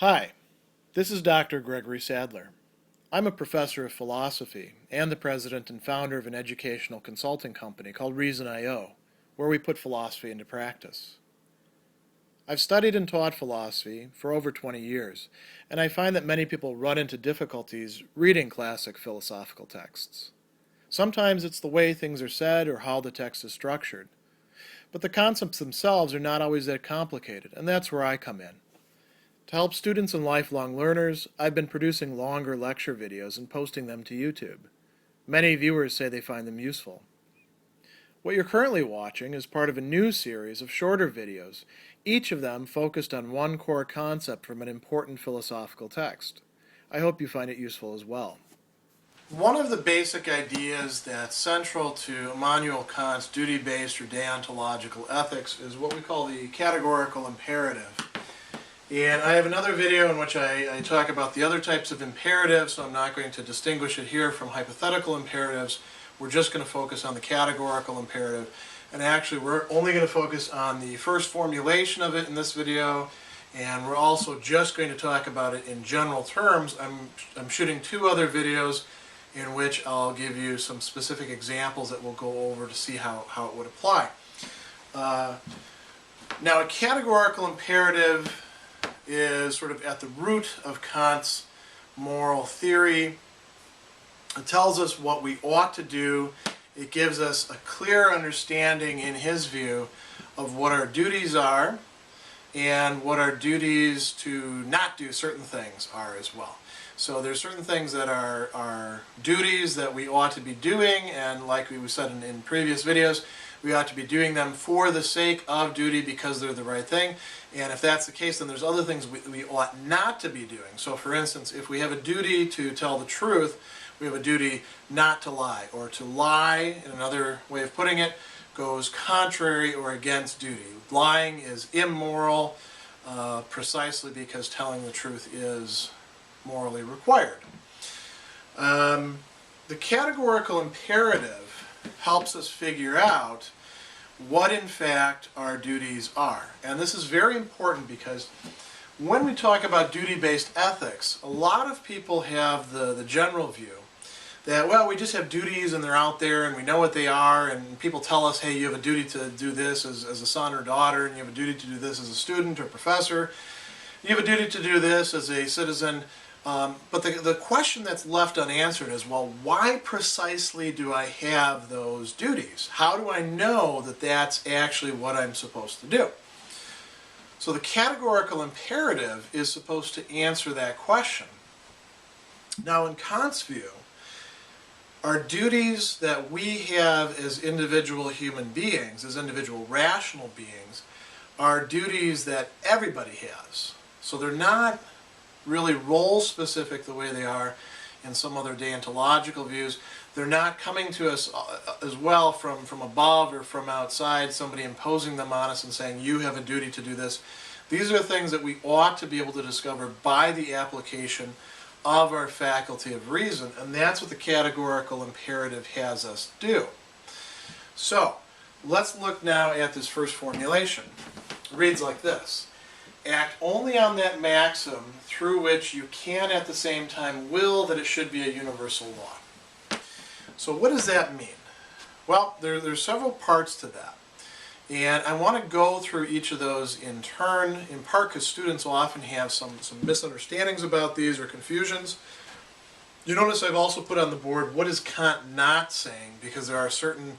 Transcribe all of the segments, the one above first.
Hi, this is Dr. Gregory Sadler. I'm a professor of philosophy and the president and founder of an educational consulting company called Reason.io, where we put philosophy into practice. I've studied and taught philosophy for over 20 years, and I find that many people run into difficulties reading classic philosophical texts. Sometimes it's the way things are said or how the text is structured. But the concepts themselves are not always that complicated, and that's where I come in. To help students and lifelong learners, I've been producing longer lecture videos and posting them to YouTube. Many viewers say they find them useful. What you're currently watching is part of a new series of shorter videos, each of them focused on one core concept from an important philosophical text. I hope you find it useful as well. One of the basic ideas that's central to Immanuel Kant's duty-based or deontological ethics is what we call the categorical imperative. And I have another video in which I talk about the other types of imperatives, so I'm not going to distinguish it here from hypothetical imperatives. We're just going to focus on the categorical imperative. And actually, we're only going to focus on the first formulation of it in this video, and we're also just going to talk about it in general terms. I'm shooting two other videos in which I'll give you some specific examples that we'll go over to see how it would apply. Now, a categorical imperative is sort of at the root of Kant's moral theory. It tells us what we ought to do. It gives us a clear understanding, in his view, of what our duties are and what our duties to not do certain things are as well. So there's certain things that are duties that we ought to be doing, and like we said in previous videos, we ought to be doing them for the sake of duty because they're the right thing. And if that's the case, then there's other things we ought not to be doing. So for instance, if we have a duty to tell the truth, we have a duty not to lie. Or to lie, in another way of putting it, goes contrary or against duty. Lying is immoral precisely because telling the truth is morally required. The categorical imperative helps us figure out what in fact our duties are. And this is very important because when we talk about duty-based ethics, a lot of people have the general view that, well, we just have duties and they're out there and we know what they are, and people tell us, hey, you have a duty to do this as a son or daughter, and you have a duty to do this as a student or professor, you have a duty to do this as a citizen. But the question that's left unanswered is, well, why precisely do I have those duties? How do I know that that's actually what I'm supposed to do? So the categorical imperative is supposed to answer that question. Now, in Kant's view, our duties that we have as individual human beings, as individual rational beings, are duties that everybody has. So they're not really role-specific the way they are in some other deontological views. They're not coming to us as well from above or from outside, somebody imposing them on us and saying, you have a duty to do this. These are things that we ought to be able to discover by the application of our faculty of reason, and that's what the categorical imperative has us do. So, let's look now at this first formulation. It reads like this: act only on that maxim through which you can at the same time will that it should be a universal law. So what does that mean? Well, there's several parts to that. And I want to go through each of those in turn, in part because students will often have some misunderstandings about these or confusions. You notice I've also put on the board, what is Kant not saying? Because there are certain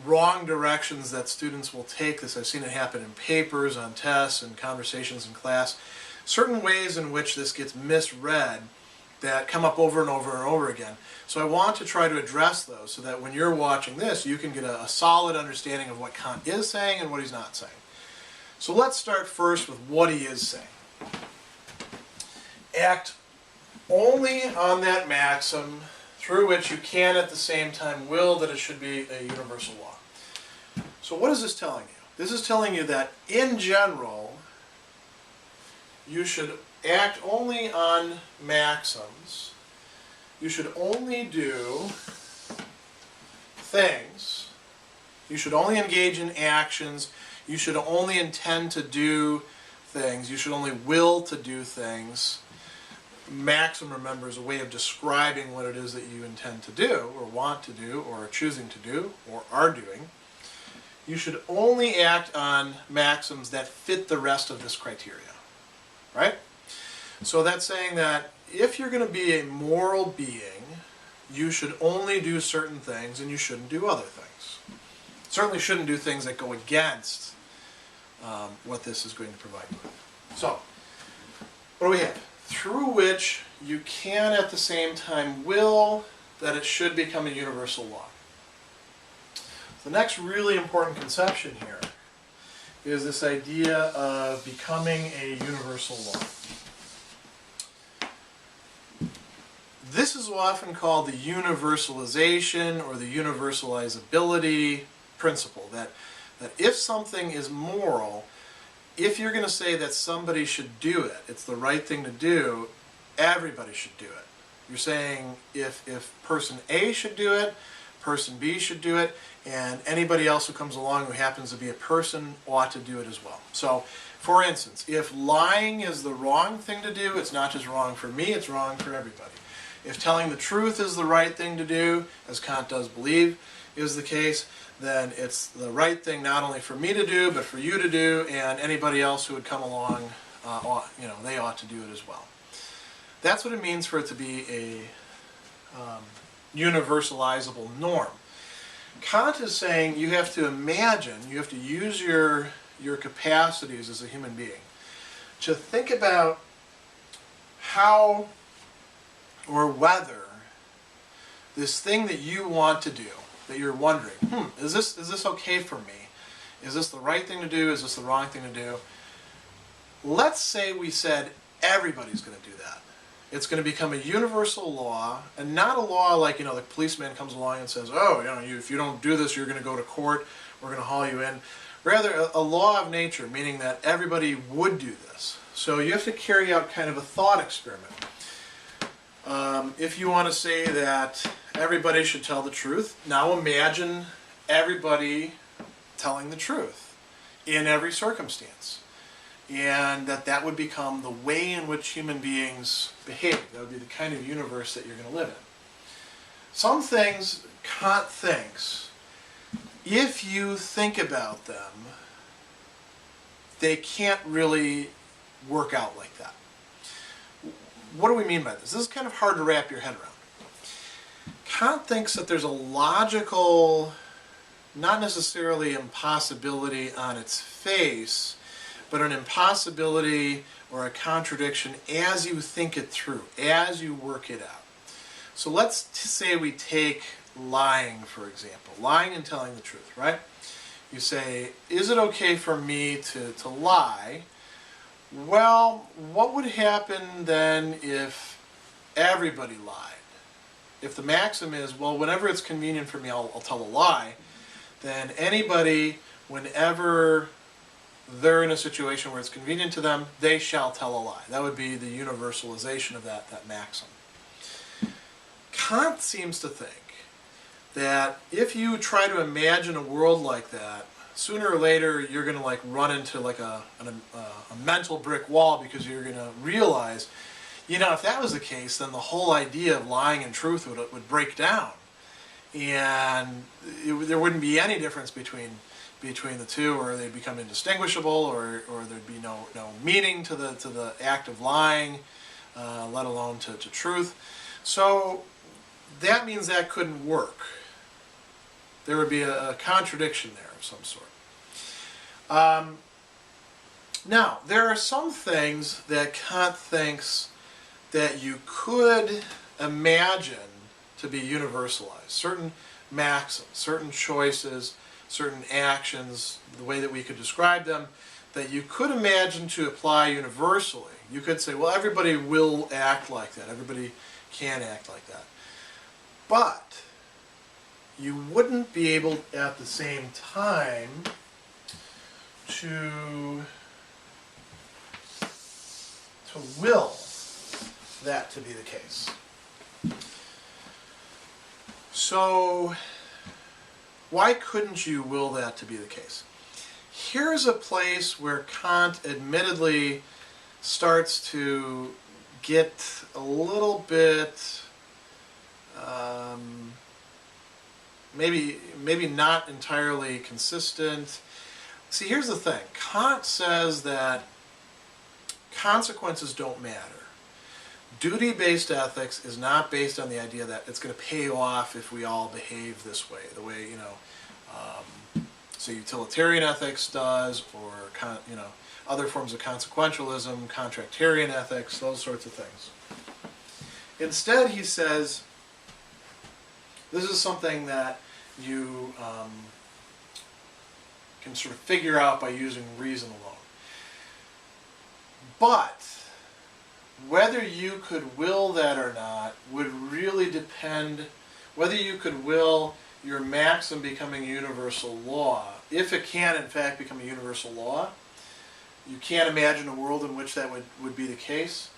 wrong directions that students will take this. I've seen it happen in papers, on tests, and conversations in class. Certain ways in which this gets misread that come up over and over and over again. So I want to try to address those so that when you're watching this, you can get a solid understanding of what Kant is saying and what he's not saying. So let's start first with what he is saying. Act only on that maxim through which you can at the same time will that it should be a universal law. So what is this telling you? This is telling you that in general, you should act only on maxims. You should only do things. You should only engage in actions. You should only intend to do things, you should only will to do things. Maxim, remember, is a way of describing what it is that you intend to do, or want to do, or are choosing to do, or are doing. You should only act on maxims that fit the rest of this criteria, right? So that's saying that if you're going to be a moral being, you should only do certain things and you shouldn't do other things. Certainly shouldn't do things that go against what this is going to provide you with. So, what do we have? Through which you can at the same time will that it should become a universal law. The next really important conception here is this idea of becoming a universal law. This is often called the universalization or the universalizability principle, that if something is moral, if you're going to say that somebody should do it, it's the right thing to do, everybody should do it. You're saying if person A should do it, person B should do it, and anybody else who comes along who happens to be a person ought to do it as well. So, for instance, if lying is the wrong thing to do, it's not just wrong for me, it's wrong for everybody. If telling the truth is the right thing to do, as Kant does believe is the case, then it's the right thing not only for me to do, but for you to do, and anybody else who would come along, they ought to do it as well. That's what it means for it to be a universalizable norm. Kant is saying you have to imagine, you have to use your capacities as a human being to think about how or whether this thing that you want to do, that you're wondering, is this okay for me? Is this the right thing to do? Is this the wrong thing to do? Let's say we said everybody's going to do that. It's going to become a universal law, and not a law like, the policeman comes along and says, if you don't do this, you're going to go to court, we're going to haul you in. Rather, a law of nature, meaning that everybody would do this. So you have to carry out kind of a thought experiment. If you want to say that everybody should tell the truth, now imagine everybody telling the truth in every circumstance. And that would become the way in which human beings behave. That would be the kind of universe that you're going to live in. Some things Kant thinks, if you think about them, they can't really work out like that. What do we mean by this? This is kind of hard to wrap your head around. Kant thinks that there's a logical, not necessarily impossibility on its face, but an impossibility or a contradiction as you think it through, as you work it out. So let's say we take lying, for example. Lying and telling the truth, right? You say, is it okay for me to lie? Well, what would happen then if everybody lied? If the maxim is, well, whenever it's convenient for me, I'll tell a lie, then anybody, whenever they're in a situation where it's convenient to them, they shall tell a lie. That would be the universalization of that maxim. Kant seems to think that if you try to imagine a world like that, sooner or later you're going to run into a mental brick wall, because you're going to realize, if that was the case, then the whole idea of lying and truth would break down, and there wouldn't be any difference between the two, or they'd become indistinguishable, or there'd be no meaning to the act of lying, let alone to truth. So that means that couldn't work. There would be a contradiction there of some sort. Now, there are some things that Kant thinks that you could imagine to be universalized. Certain maxims, certain choices, certain actions, the way that we could describe them, that you could imagine to apply universally. You could say, well, everybody will act like that. Everybody can act like that. But you wouldn't be able at the same time to will that to be the case. So why couldn't you will that to be the case? here's a place where Kant admittedly starts to get a little bit, maybe not entirely consistent. See, here's the thing. Kant says that consequences don't matter. Duty-based ethics is not based on the idea that it's going to pay off if we all behave this way, the way, so utilitarian ethics does, or, other forms of consequentialism, contractarian ethics, those sorts of things. Instead, he says, this is something that you can sort of figure out by using reason alone. But whether you could will that or not would really depend, whether you could will your maxim becoming a universal law. If it can, in fact, become a universal law, you can't imagine a world in which that would be the case.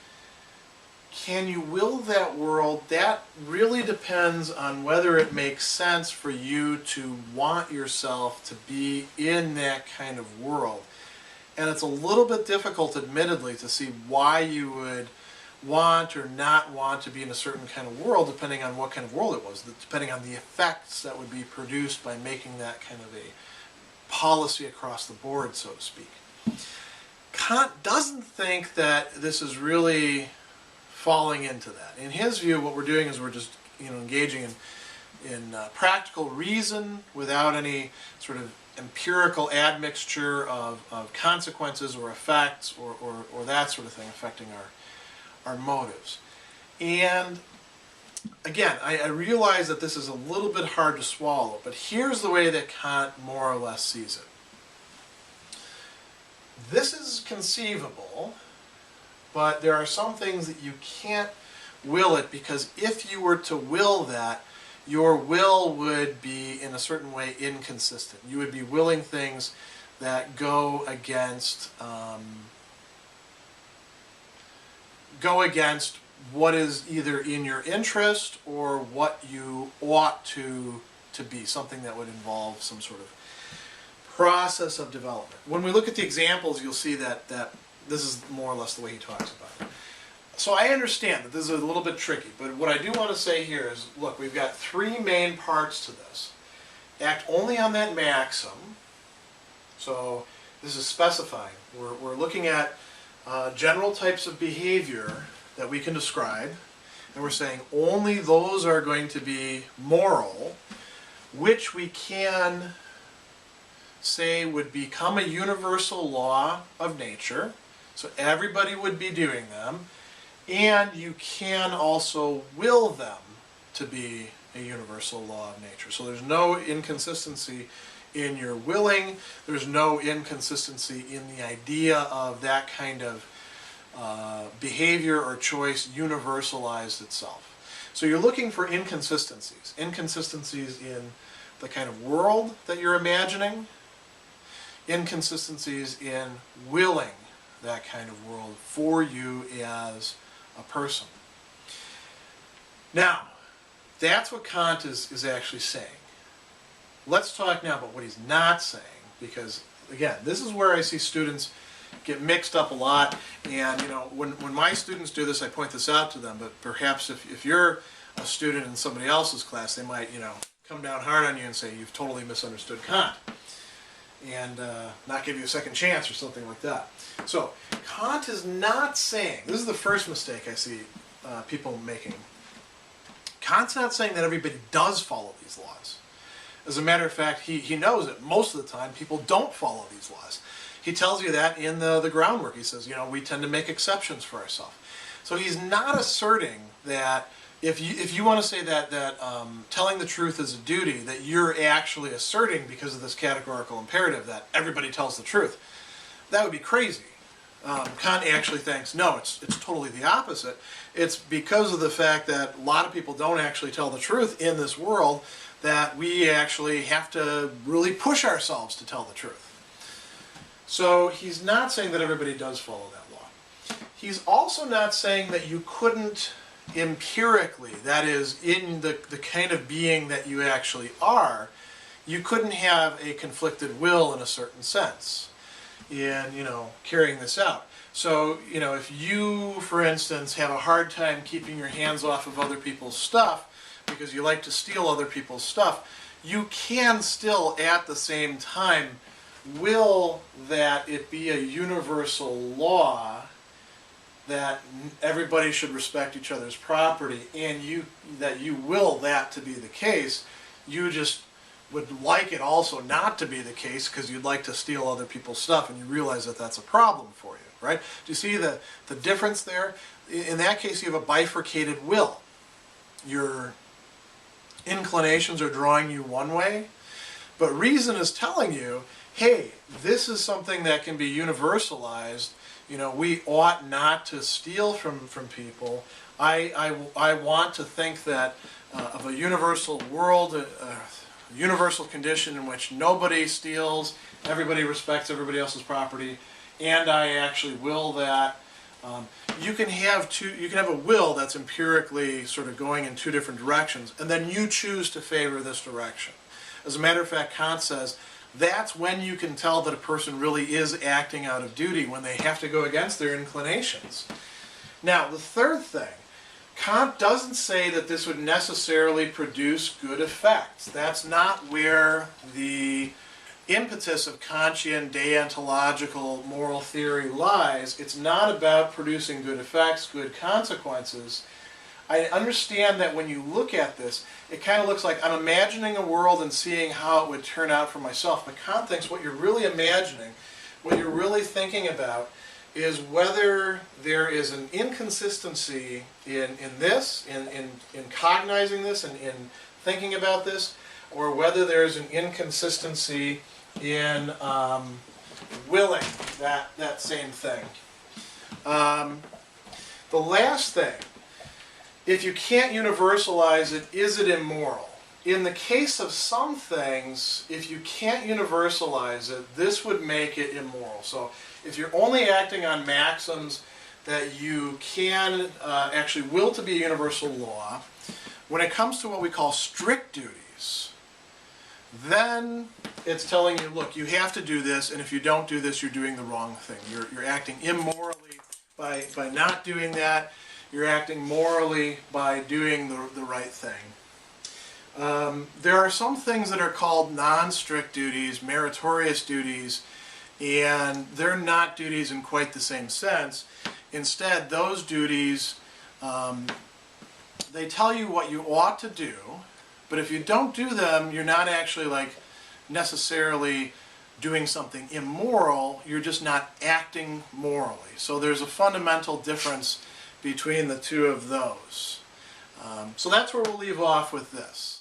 Can you will that world? That really depends on whether it makes sense for you to want yourself to be in that kind of world. And it's a little bit difficult, admittedly, to see why you would want or not want to be in a certain kind of world, depending on what kind of world it was, depending on the effects that would be produced by making that kind of a policy across the board, so to speak. Kant doesn't think that this is really falling into that. In his view, what we're doing is we're just engaging in practical reason without any sort of empirical admixture of consequences or effects or that sort of thing affecting our motives. And again, I realize that this is a little bit hard to swallow, but here's the way that Kant more or less sees it. This is conceivable, but there are some things that you can't will it, because if you were to will that, your will would be in a certain way inconsistent. You would be willing things that go against what is either in your interest or what you ought to be, something that would involve some sort of process of development. When we look at the examples, you'll see that this is more or less the way he talks about it. So I understand that this is a little bit tricky, but what I do want to say here is, look, we've got three main parts to this. Act only on that maxim. So this is specifying. We're looking at general types of behavior that we can describe, and we're saying only those are going to be moral, which we can say would become a universal law of nature, so everybody would be doing them, and you can also will them to be a universal law of nature. So there's no inconsistency in your willing, there's no inconsistency in the idea of that kind of behavior or choice universalized itself. So you're looking for inconsistencies. Inconsistencies in the kind of world that you're imagining, inconsistencies in willing that kind of world for you as a person. Now, that's what Kant is actually saying. Let's talk now about what he's not saying, because, again, this is where I see students get mixed up a lot, and when my students do this, I point this out to them, but perhaps if you're a student in somebody else's class, they might come down hard on you and say you've totally misunderstood Kant, and not give you a second chance or something like that. So Kant is not saying, this is the first mistake I see people making, Kant's not saying that everybody does follow these laws. As a matter of fact, he knows that most of the time people don't follow these laws. He tells you that in the groundwork. He says, we tend to make exceptions for ourselves. So he's not asserting that if you want to say that telling the truth is a duty, that you're actually asserting, because of this categorical imperative, that everybody tells the truth. That would be crazy. Kant actually thinks, no, it's totally the opposite. It's because of the fact that a lot of people don't actually tell the truth in this world that we actually have to really push ourselves to tell the truth. So he's not saying that everybody does follow that law. He's also not saying that you couldn't empirically, that is, in the kind of being that you actually are, you couldn't have a conflicted will in a certain sense in, carrying this out. So, if you, for instance, have a hard time keeping your hands off of other people's stuff because you like to steal other people's stuff, you can still, at the same time, will that it be a universal law that everybody should respect each other's property, and that you will that to be the case. You just would like it also not to be the case because you'd like to steal other people's stuff, and you realize that that's a problem for you, right? Do you see the difference there? In that case, you have a bifurcated will. Your inclinations are drawing you one way, but reason is telling you, hey, this is something that can be universalized. We ought not to steal from people. I want to think that of a universal world, a universal condition in which nobody steals, everybody respects everybody else's property, and I actually will that. You can have a will that's empirically sort of going in two different directions, and then you choose to favor this direction. As a matter of fact, Kant says that's when you can tell that a person really is acting out of duty, when they have to go against their inclinations. Now, the third thing, Kant doesn't say that this would necessarily produce good effects. That's not where the impetus of Kantian deontological moral theory lies. It's not about producing good effects, good consequences. I understand that when you look at this, it kind of looks like I'm imagining a world and seeing how it would turn out for myself. But Kant thinks what you're really imagining, what you're really thinking about, is whether there is an inconsistency in cognizing this and in thinking about this, or whether there's an inconsistency in willing that same thing. The last thing, if you can't universalize it, is it immoral? In the case of some things, if you can't universalize it, this would make it immoral. So if you're only acting on maxims that you can actually will to be a universal law, when it comes to what we call strict duties, then it's telling you, look, you have to do this, and if you don't do this, you're doing the wrong thing. You're acting immorally by not doing that. You're acting morally by doing the right thing. There are some things that are called non-strict duties, meritorious duties, and they're not duties in quite the same sense. Instead, those duties, they tell you what you ought to do, but if you don't do them, you're not actually necessarily doing something immoral, you're just not acting morally. So there's a fundamental difference between the two of those. So that's where we'll leave off with this.